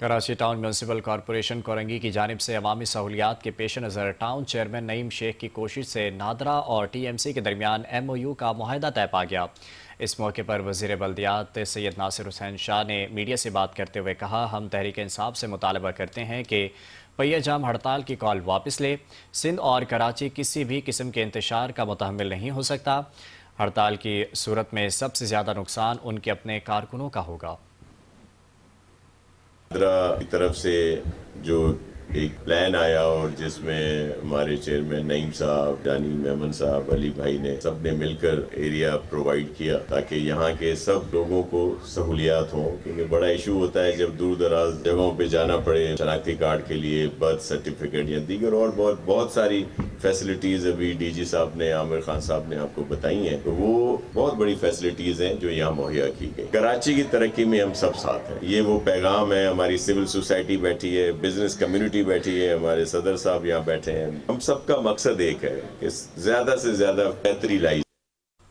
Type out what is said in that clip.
Karachi town municipal corporation Korangi کی جانب سے عوامی سہولیات کے پیش نظر ٹاؤن چیئرمین نعیم شیخ کی کوشش سے نادرا اور ٹی ایم سی کے درمیان ایم او یو کا معاہدہ طے پا گیا۔ اس موقع پر وزیر بلدیات سید ناصر حسین شاہ نے میڈیا سے بات کرتے ہوئے کہا، ہم تحریک انصاف سے مطالبہ کرتے ہیں کہ پہیہ جام ہڑتال کی کال واپس لے۔ سندھ اور کراچی کسی بھی قسم کے انتشار کا متحمل نہیں ہو سکتا۔ ہڑتال کی صورت میں سب سے زیادہ نقصان ان کے اپنے کارکنوں کا ہوگا۔ نادرا کی طرف سے جو ایک پلان آیا اور جس میں ہمارے چیئرمین نعیم صاحب، جانی میمن صاحب، علی بھائی نے سب نے مل کر ایریا پرووائڈ کیا تاکہ یہاں کے سب لوگوں کو سہولیات ہوں، کیونکہ بڑا ایشو ہوتا ہے جب دور دراز جگہوں پہ جانا پڑے شناختی کارڈ کے لیے، برتھ سرٹیفکیٹ یا دیگر اور بہت ساری فیسلٹیز ابھی ڈی جی صاحب نے، عامر خان صاحب نے آپ کو بتائی ہیں، تو وہ بہت بڑی فیسلٹیز ہیں جو یہاں مہیا کی گئی۔ کراچی کی ترقی میں ہم سب ساتھ ہیں، یہ وہ پیغام ہے۔ ہماری سول سوسائٹی بیٹھی ہے، بزنس کمیونٹی بیٹھی ہے، ہمارے صدر صاحب یہاں بیٹھے ہیں۔ ہم سب کا مقصد ایک ہے کہ زیادہ سے زیادہ بہتری لائی